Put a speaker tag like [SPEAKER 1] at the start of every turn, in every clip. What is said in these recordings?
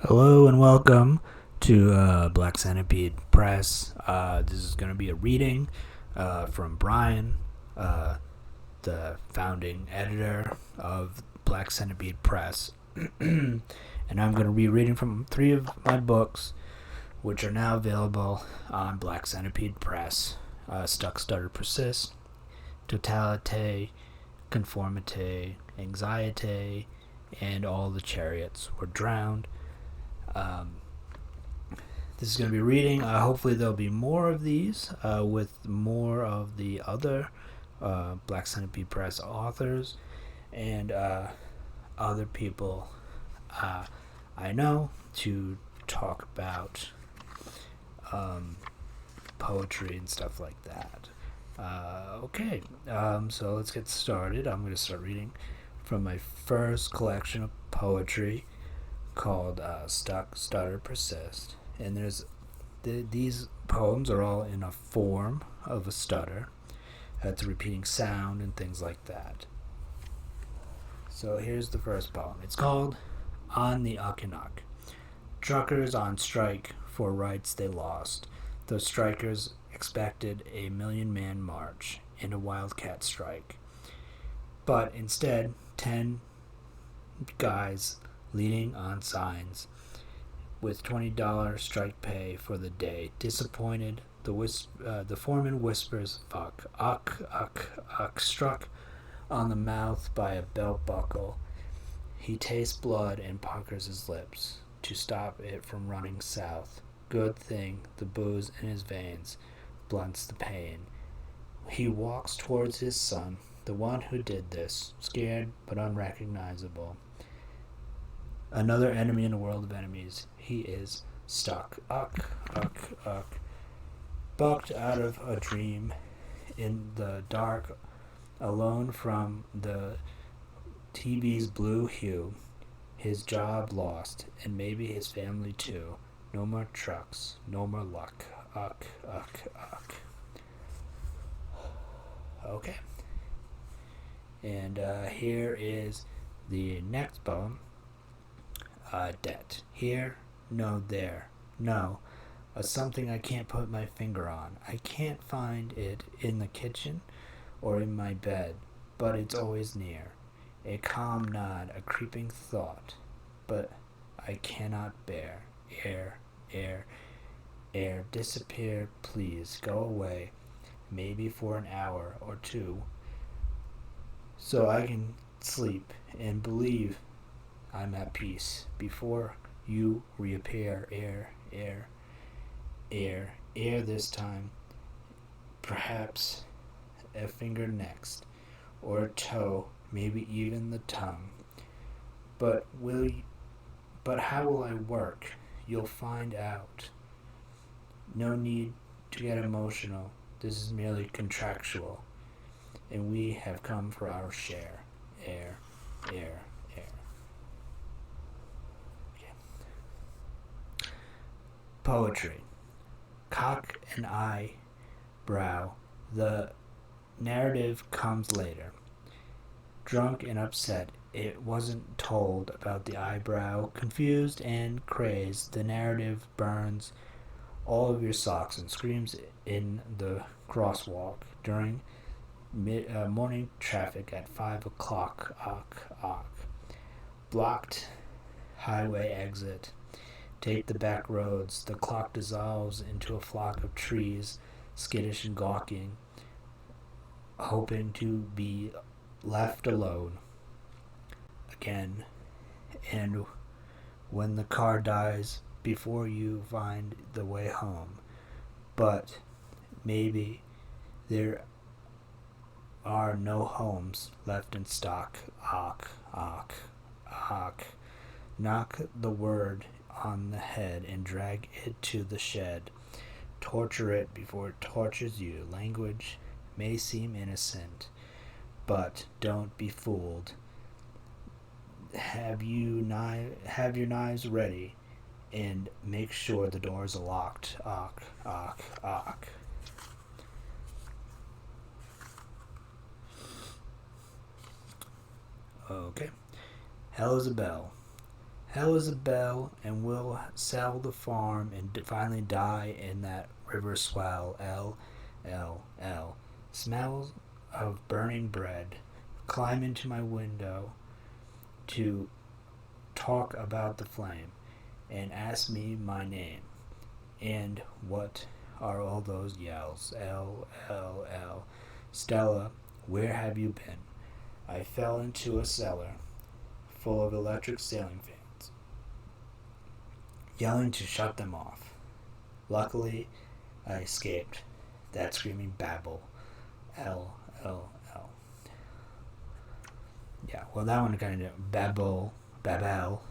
[SPEAKER 1] Hello and welcome to Black Centipede Press. This is going to be a reading from Brian, uh, the founding editor of Black Centipede Press. And I'm going to be reading from 3 of my books, which are now available on Black Centipede Press. Stutter Persist, Totality, Conformity, Anxiete, and All the Chariots Were Drowned. This is going to be reading. Hopefully there'll be more of these with more of the other Black Centipede Press authors and other people I know to talk about poetry and stuff like that. Okay, so let's get started. I'm going to start reading from my first collection of poetry called Stutter Persist. And these poems are all in a form of a stutter. It's a repeating sound and things like that. So here's the first poem. It's called On the Uckanuk. Truckers on strike for rights they lost. Those strikers expected a 1,000,000-man march and a wildcat strike. But instead, 10 guys leaning on signs with $20 strike pay for the day. Disappointed, the foreman whispers, "Fuck, uck," struck on the mouth by a belt buckle. He tastes blood and puckers his lips to stop it from running south. Good thing the booze in his veins blunts the pain. He walks towards his son, the one who did this, scared but unrecognizable. Another enemy in a world of enemies. He is stuck. Uck. Bucked out of a dream in the dark, alone from the TV's blue hue. His job lost, and maybe his family too. No more trucks, no more luck. Uck. Okay. And here is the next poem. Debt. Here, no, there. No, a something I can't put my finger on. I can't find it in the kitchen or in my bed, but it's always near. A calm nod, a creeping thought, but I cannot bear. Air, disappear, please, go away, maybe for an hour or two, so I can sleep and believe I'm at peace before you reappear. Air this time. Perhaps a finger next, or a toe, maybe even the tongue. But how will I work? You'll find out. No need to get emotional. This is merely contractual, and we have come for our share. Air. Poetry. Cock and eyebrow. The narrative comes later. Drunk and upset, it wasn't told about the eyebrow. Confused and crazed, the narrative burns all of your socks and screams in the crosswalk during morning traffic at 5 o'clock. Blocked highway exit. Take the back roads. The clock dissolves into a flock of trees, skittish and gawking, hoping to be left alone again. And when the car dies before you find the way home. But maybe there are no homes left in stock. Knock the word on the head and drag it to the shed. Torture it before it tortures you. Language may seem innocent, but don't be fooled. Have your knives ready and make sure the doors are locked. Okay. Hell is a bell. Hell is a bell, and will sell the farm and finally die in that river swell. L, L, L. Smells of burning bread. Climb into my window to talk about the flame and ask me my name. And what are all those yells? L, L, L. Stella, where have you been? I fell into a cellar full of electric ceiling fans, yelling to shut them off. Luckily, I escaped that screaming babble. L, L, L. Yeah, well, that one kind of babble, babel,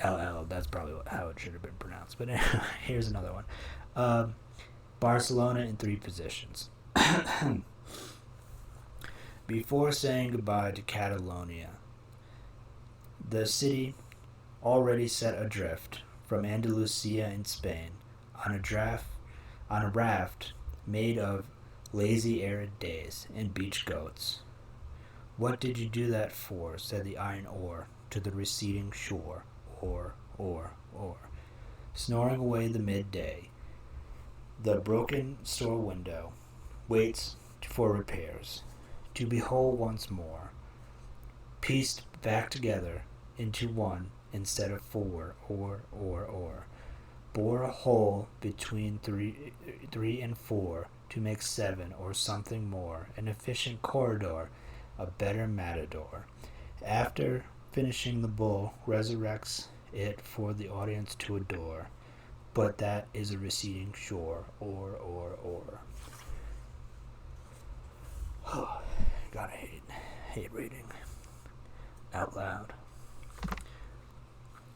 [SPEAKER 1] LL. That's probably how it should have been pronounced. But here's another one. Barcelona in 3 positions. Before saying goodbye to Catalonia, the city already set adrift from Andalusia in Spain on a raft made of lazy arid days and beach goats. What did you do that for? Said the iron oar to the receding shore. Or. Snoring away the midday. The broken store window waits for repairs, to be whole once more, pieced back together into one instead of 4, or. Bore a hole between three and 4 to make 7 or something more, an efficient corridor, a better matador. After finishing, the bull resurrects it for the audience to adore. But that is a receding shore. Or. Gotta hate reading out loud.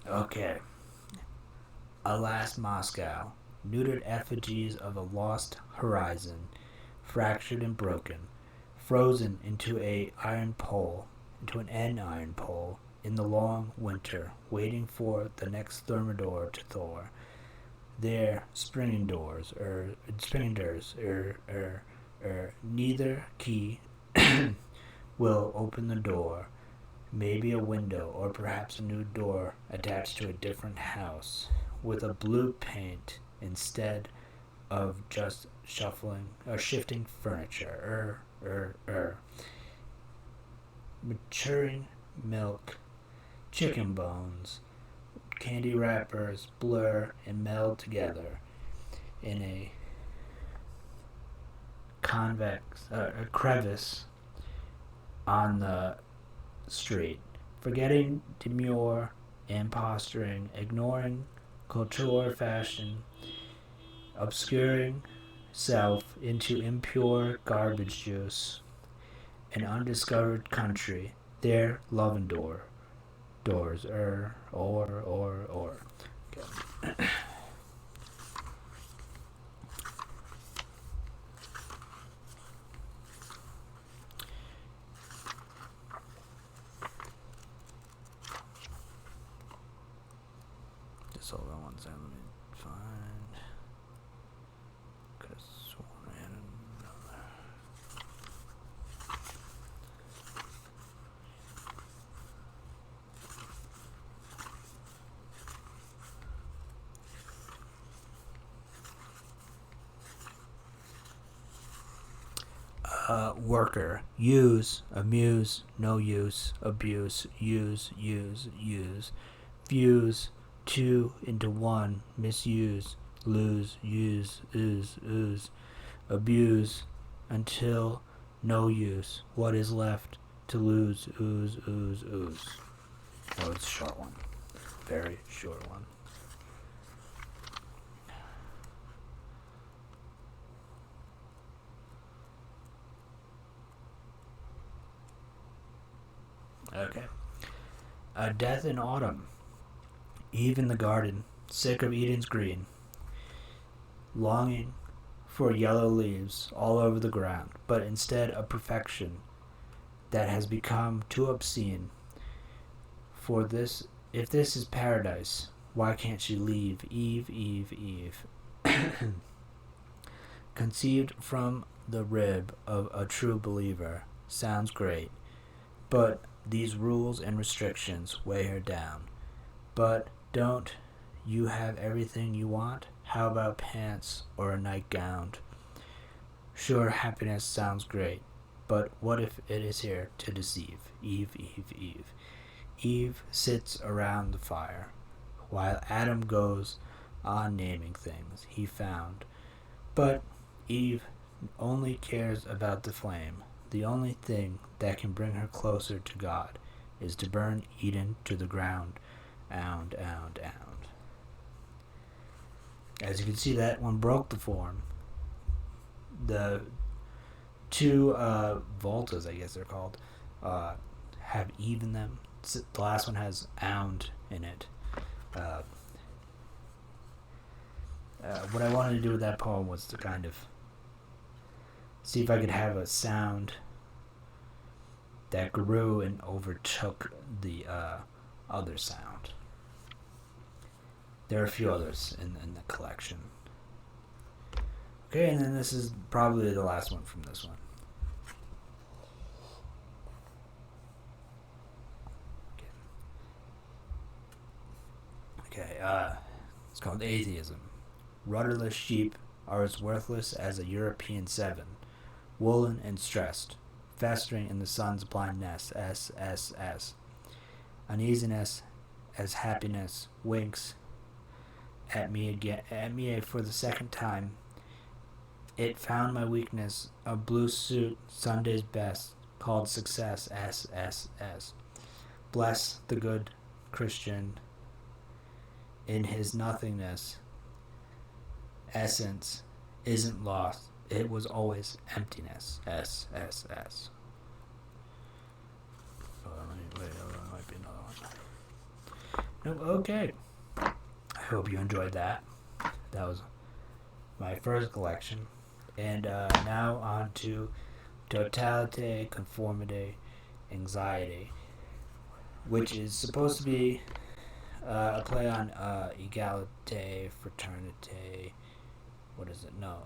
[SPEAKER 1] Okay. Alas, Moscow, neutered effigies of a lost horizon, fractured and broken, frozen into an iron pole, in the long winter, waiting for the next thermidor to thaw. There, springing doors, neither key will open the door. Maybe a window, or perhaps a new door attached to a different house, with a blue paint instead of just shifting furniture. Maturing milk, chicken bones, candy wrappers blur and meld together in a crevice on the street, forgetting demure and posturing, ignoring couture fashion, obscuring self into impure garbage juice, an undiscovered country, there love and doors, or. Okay. Just hold on 1 second, let me find. Could have sworn I had another. Worker. Use, amuse, no use, abuse, use. Fuse, 2 into 1, misuse, lose, use, ooze. Abuse, until no use. What is left to lose, ooze. Oh, it's a short one. Very short one. Okay. A death in autumn. Eve in the garden, sick of Eden's green, longing for yellow leaves all over the ground, but instead a perfection that has become too obscene. For this, if this is paradise, why can't she leave? Eve. Conceived from the rib of a true believer, sounds great, but these rules and restrictions weigh her down. But don't you have everything you want? How about pants or a nightgown? Sure, happiness sounds great, but what if it is here to deceive? Eve, Eve, Eve. Eve sits around the fire, while Adam goes on naming things he found. But Eve only cares about the flame. The only thing that can bring her closer to God is to burn Eden to the ground. Ound, ound, ound. As you can see, that one broke the form. The two voltas, I guess they're called, have Eve in them. The last one has ound in it. What I wanted to do with that poem was to kind of see if I could have a sound that grew and overtook the other sound. There are a few others in the collection. Okay, and then this is probably the last one from this one. Okay, it's called Atheism. Rudderless sheep are as worthless as a European 7, woolen and stressed, festering in the sun's blind nest. S. Uneasiness as happiness winks at me for the second time. It found my weakness, a blue suit, Sunday's best, called success. S. Bless the good Christian in his nothingness. Essence isn't lost. It was always emptiness. S. Oh, there might be another one. Nope, okay. I hope you enjoyed that. That was my first collection. And now on to Totality, Conformity, Anxiety, which is supposed to be a play on Egalite, Fraternity. What is it? No,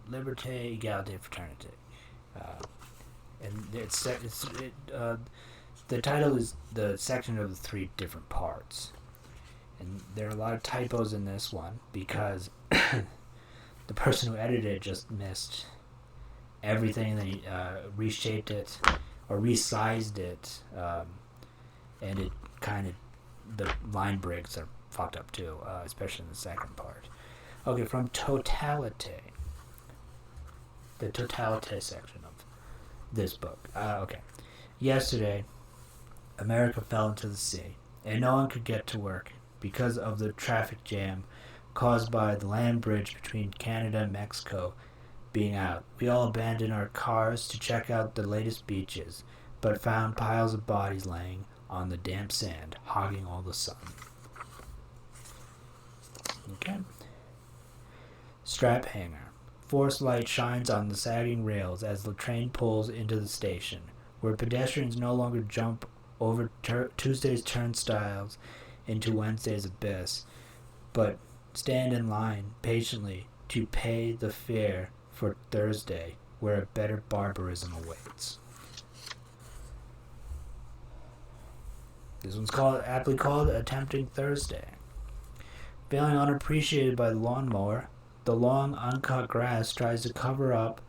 [SPEAKER 1] Liberté, Egalite, Fraternity. And the title is the section of the 3 different parts. And there are a lot of typos in this one because the person who edited it just missed everything, and they reshaped it or resized it, and it kind of, the line breaks are fucked up too, especially in the second part. Okay, from Totality, the Totality section of this book. Okay. Yesterday, America fell into the sea, and no one could get to work because of the traffic jam caused by the land bridge between Canada and Mexico being out. We all abandoned our cars to check out the latest beaches, but found piles of bodies laying on the damp sand, hogging all the sun. Okay. Strap hanger. Force light shines on the sagging rails as the train pulls into the station, where pedestrians no longer jump over Tuesday's turnstiles into Wednesday's abyss, but stand in line patiently to pay the fare for Thursday, where a better barbarism awaits. This one's aptly called A Tempting Thursday. Feeling unappreciated by the lawnmower, the long, uncut grass tries to cover up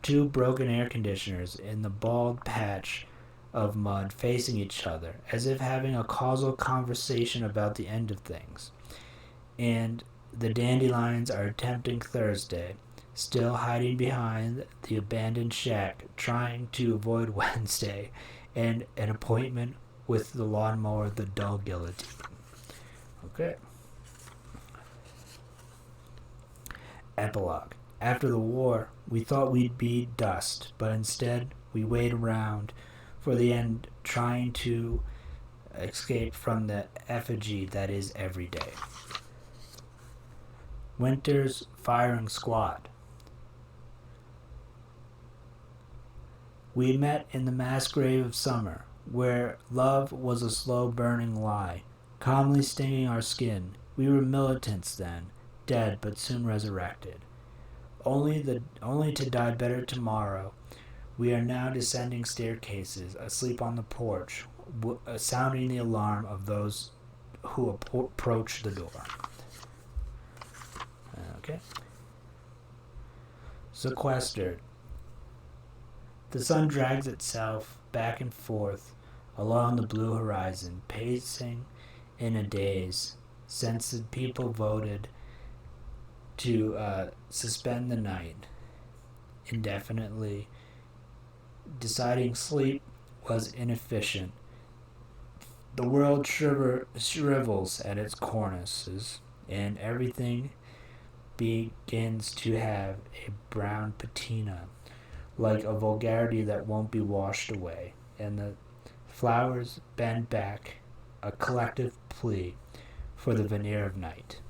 [SPEAKER 1] 2 broken air conditioners in the bald patch of mud facing each other, as if having a causal conversation about the end of things. And the dandelions are tempting Thursday, still hiding behind the abandoned shack, trying to avoid Wednesday and an appointment with the lawnmower, the dull guillotine. Okay. Epilogue. After the war, we thought we'd be dust, but instead we wait around for the end, trying to escape from the effigy that is every day. Winter's firing squad. We met in the mass grave of summer, where love was a slow burning lie, calmly stinging our skin. We were militants then, dead but soon resurrected. Only to die better tomorrow. We are now descending staircases, asleep on the porch, sounding the alarm of those who approach the door. Okay. Sequestered. The sun drags itself back and forth along the blue horizon, pacing in a daze since the people voted to suspend the night indefinitely, deciding sleep was inefficient. The world shrivels at its cornices, and everything begins to have a brown patina, like a vulgarity that won't be washed away, and the flowers bend back, a collective plea for the veneer of night.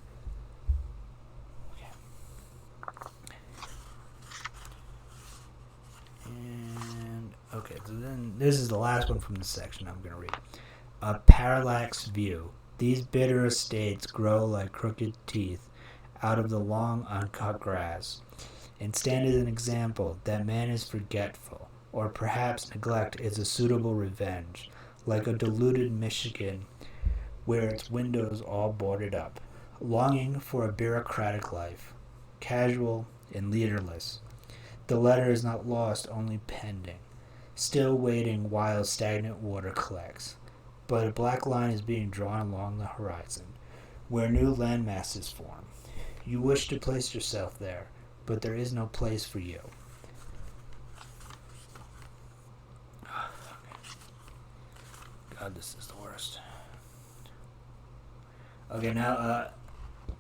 [SPEAKER 1] Okay, so then this is the last one from the section I'm going to read. A parallax view. These bitter estates grow like crooked teeth out of the long uncut grass, and stand as an example that man is forgetful, or perhaps neglect is a suitable revenge, like a deluded Michigan where its windows all boarded up, longing for a bureaucratic life, casual and leaderless. The letter is not lost, only pending, still waiting while stagnant water collects. But a black line is being drawn along the horizon, where new landmasses form. You wish to place yourself there, but there is no place for you. God, this is the worst. Okay, now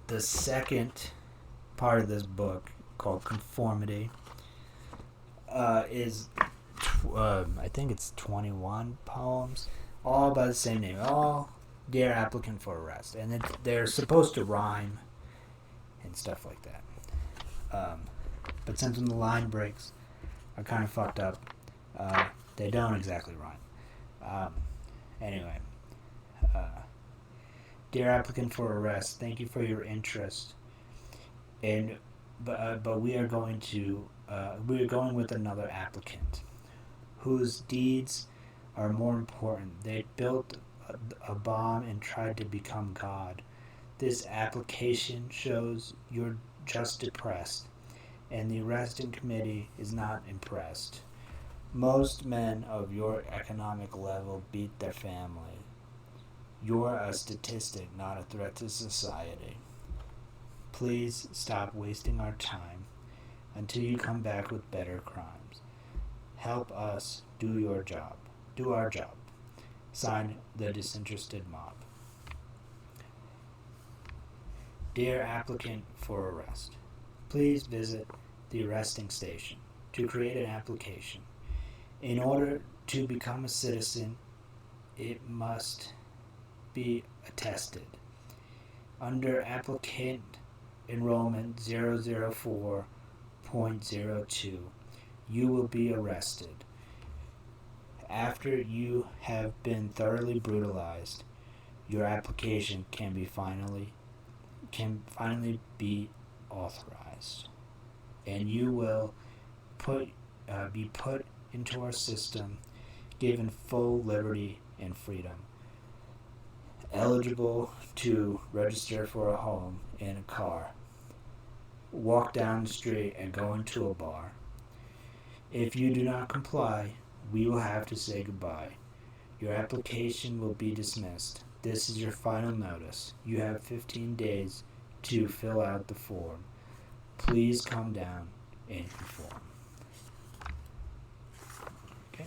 [SPEAKER 1] the second part of this book, called Conformity, is I think it's 21 poems, all by the same name, all Dear Applicant for Arrest, and they're supposed to rhyme and stuff like that. But since when the line breaks are kind of fucked up, they don't exactly rhyme. Anyway, Dear Applicant for Arrest, thank you for your interest, but we are going with another applicant, whose deeds are more important. They built a bomb and tried to become God. This application shows you're just depressed, and the arresting committee is not impressed. Most men of your economic level beat their family. You're a statistic, not a threat to society. Please stop wasting our time until you come back with better crimes. Help us do our job. Signed, the disinterested mob. Dear applicant for arrest, please visit the arresting station to create an application. In order to become a citizen, it must be attested. Under applicant enrollment 004.02, you will be arrested. After you have been thoroughly brutalized, your application can finally be authorized, and you will be put into our system, given full liberty and freedom, eligible to register for a home and a car, walk down the street and go into a bar. If you do not comply, we will have to say goodbye. Your application will be dismissed. This is your final notice. You have 15 days to fill out the form. Please come down and conform. Okay.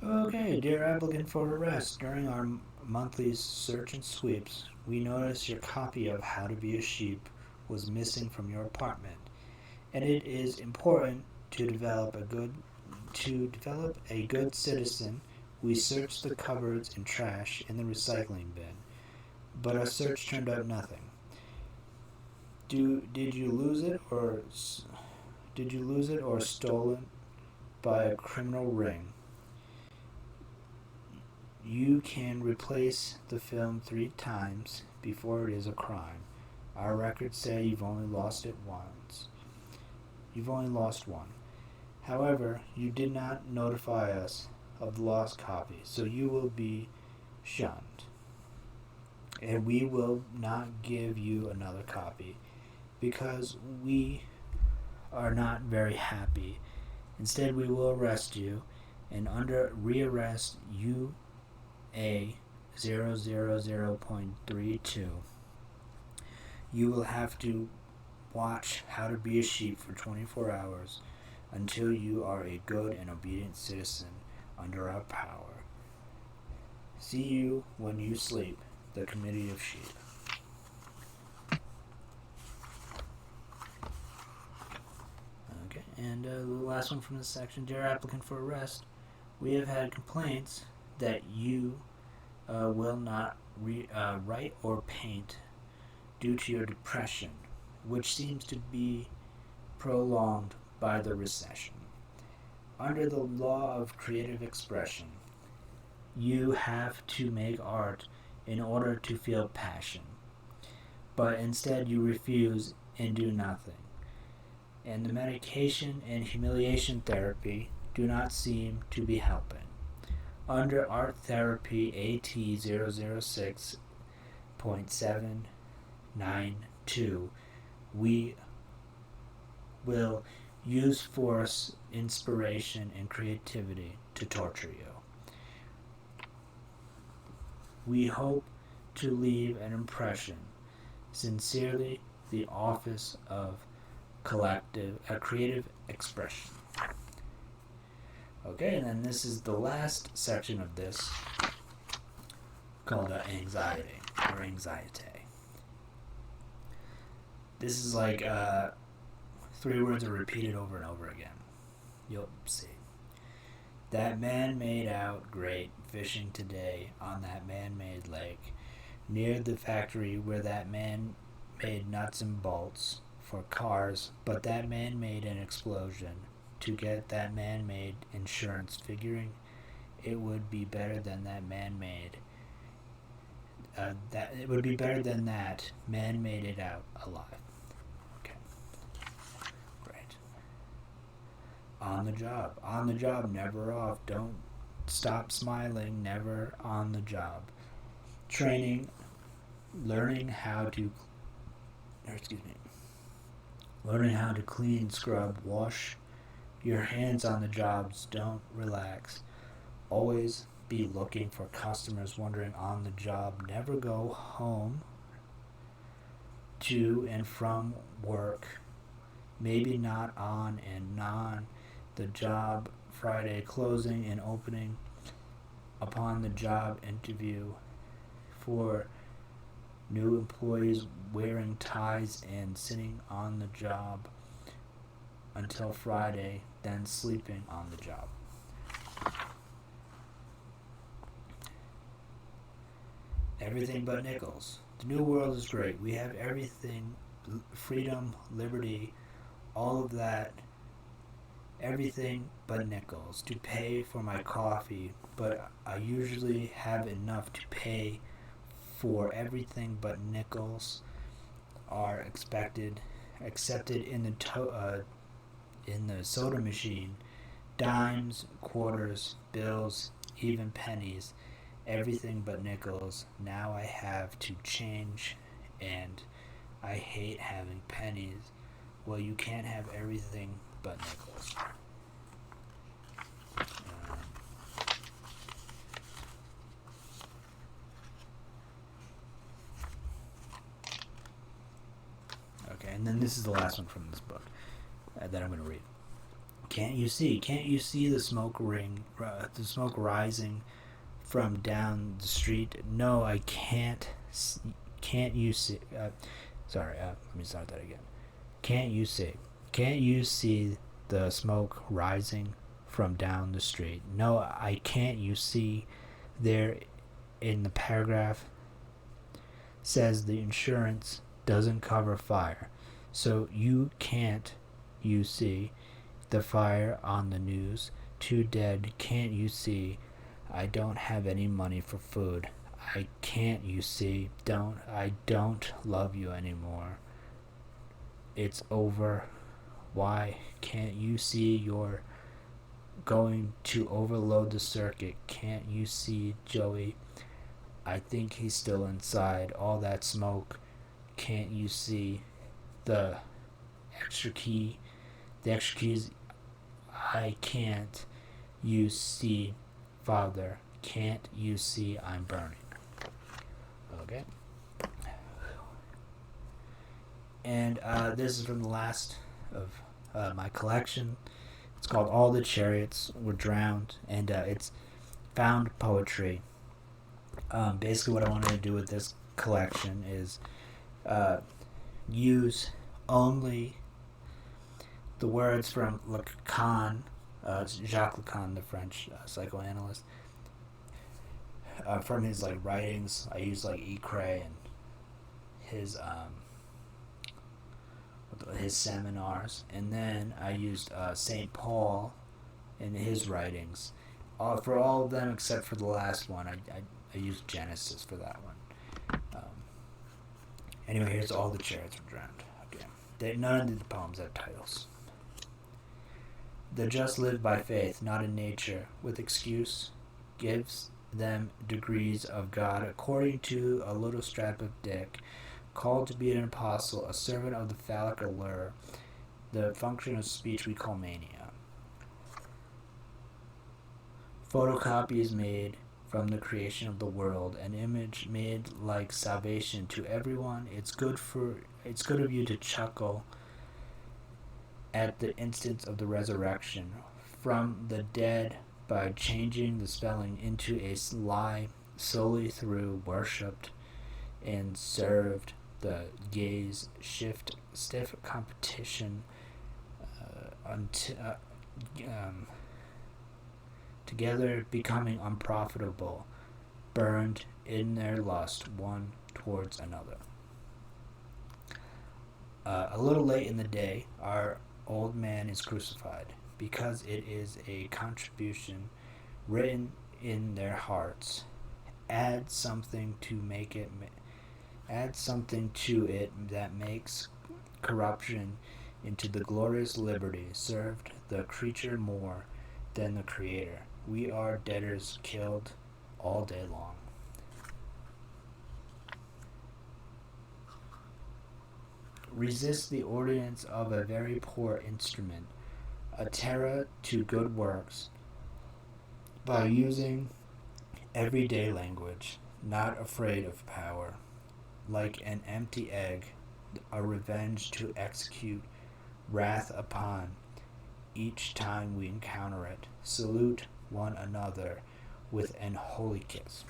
[SPEAKER 1] Okay, dear applicant for arrest, during our monthly search and sweeps, we noticed your copy of How to Be a Sheep was missing from your apartment, and it is important to develop a good to develop a good citizen, we searched the cupboards and trash in the recycling bin, but our search turned up nothing. Did you lose it or stolen by a criminal ring? You can replace the film 3 times before it is a crime. Our records say you've only lost it once. You've only lost one. However, you did not notify us of the lost copy, so you will be shunned. And we will not give you another copy because we are not very happy. Instead, we will arrest you, and under rearrest UA 000.32, you will have to watch How to Be a Sheep for 24 hours until you are a good and obedient citizen under our power. See you when you sleep, the Committee of Sheep. Okay, and the last one from this section. Dear applicant for arrest, we have had complaints that you will not write or paint due to your depression, which seems to be prolonged by the recession. Under the law of creative expression, you have to make art in order to feel passion, but instead you refuse and do nothing. And the medication and humiliation therapy do not seem to be helping. Under art therapy AT 006.792, we will use force, inspiration, and creativity to torture you. We hope to leave an impression. Sincerely, the Office of Creative Expression. Okay, and then this is the last section of this, called Anxiety, or Anxiete. This is like 3 words are repeated over and over again. You'll see. That man made out great fishing today on that man-made lake, near the factory where that man made nuts and bolts for cars, but that man made an explosion to get that man-made insurance, figuring it would be better than that man-made man made it out alive. Okay, great. On the job, never off. Don't stop smiling, never on the job. Training, learning how to clean, scrub, wash your hands on the jobs. Don't relax. Always be looking for customers, wondering on the job. Never go home to and from work. Maybe not on and on the job. Friday, closing and opening upon the job interview for new employees, wearing ties and sitting on the job until Friday, then sleeping on the job. Everything but nickels. The new world is great. We have everything, freedom, liberty, all of that. Everything but nickels to pay for my coffee, but I usually have enough to pay for everything but nickels are accepted in the soda machine. Dimes, quarters, bills, even pennies, everything but nickels. Now I have to change, and I hate having pennies. Well, you can't have everything but nickels. Okay, and then this is the last one from this book that I'm going to read. Can't you see the smoke rising from down the street? No, I can't. Can't you see? Let me start that again. Can't you see the smoke rising from down the street. No, I can't. You see, there in the paragraph says the insurance doesn't cover fire. So you can't, you see, the fire on the news. 2 dead, can't you see? I don't have any money for food. I can't, you see. I don't love you anymore. It's over. Why can't you see you're going to overload the circuit? Can't you see, Joey? I think he's still inside. All that smoke. Can't you see the extra key? The extra keys. I can't you see, Father? Can't you see I'm burning? Okay. And this is from the last of my collection. It's called All the Chariots Were Drowned, and it's found poetry. Basically what I wanted to do with this collection is use only the words from Lacan, Jacques Lacan, the French psychoanalyst. From his writings, I use Ecre and his seminars, and then I used St. Paul in his writings. For all of them except for the last one, I used Genesis for that one. Anyway, here's All the Chariots Were Drowned. Okay. None of the poems have titles. The just live by faith, not in nature, with excuse, gives them degrees of God, according to a little strap of dick, called to be an apostle, a servant of the phallic allure, the function of speech we call mania. Photocopies made from the creation of the world, an image made like salvation to everyone. It's good of you to chuckle at the instance of the resurrection from the dead by changing the spelling into a lie solely through worshipped and served the gaze shift stiff competition together becoming unprofitable, burned in their lust one towards another. A little late in the day, our old man is crucified, because it is a contribution written in their hearts. Add something to it that makes corruption into the glorious liberty served the creature more than the creator. We are debtors killed all day long. Resist the ordinance of a very poor instrument, a terror to good works, by using everyday language, not afraid of power, like an empty egg, a revenge to execute wrath upon each time we encounter it. Salute one another with an holy kiss.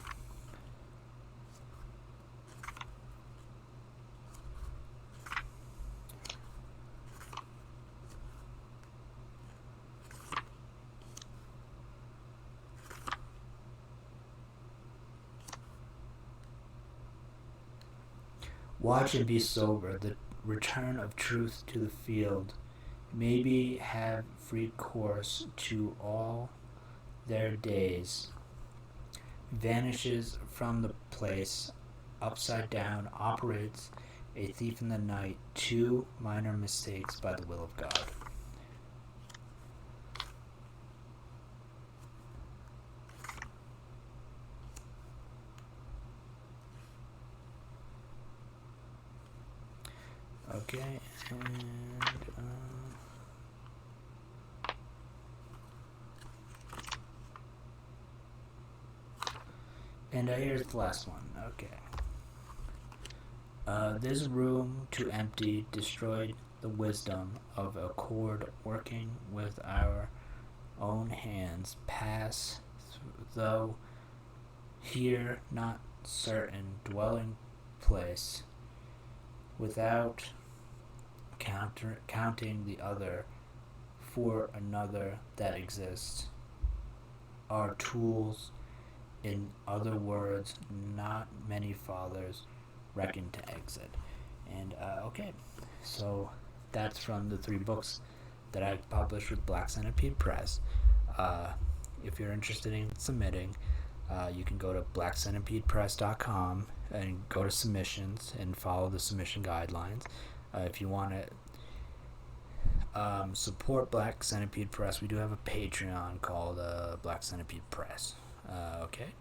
[SPEAKER 1] Watch and be sober, the return of truth to the field, maybe have free course to all their days, vanishes from the place, upside down, operates a thief in the night, 2 minor mistakes by the will of God. Okay, and here's the last one. Okay. This room too empty destroyed the wisdom of a chord working with our own hands. Pass, though here not certain dwelling place, without counting the other for another that exists are tools. In other words, not many fathers reckon to exit. And okay, so that's from the 3 books that I published with Black Centipede Press. If you're interested in submitting, you can go to blackcentipedepress.com and go to submissions and follow the submission guidelines. If you want to support Black Centipede Press, we do have a Patreon called Black Centipede Press. Okay,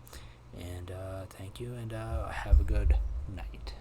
[SPEAKER 1] and thank you, and have a good night.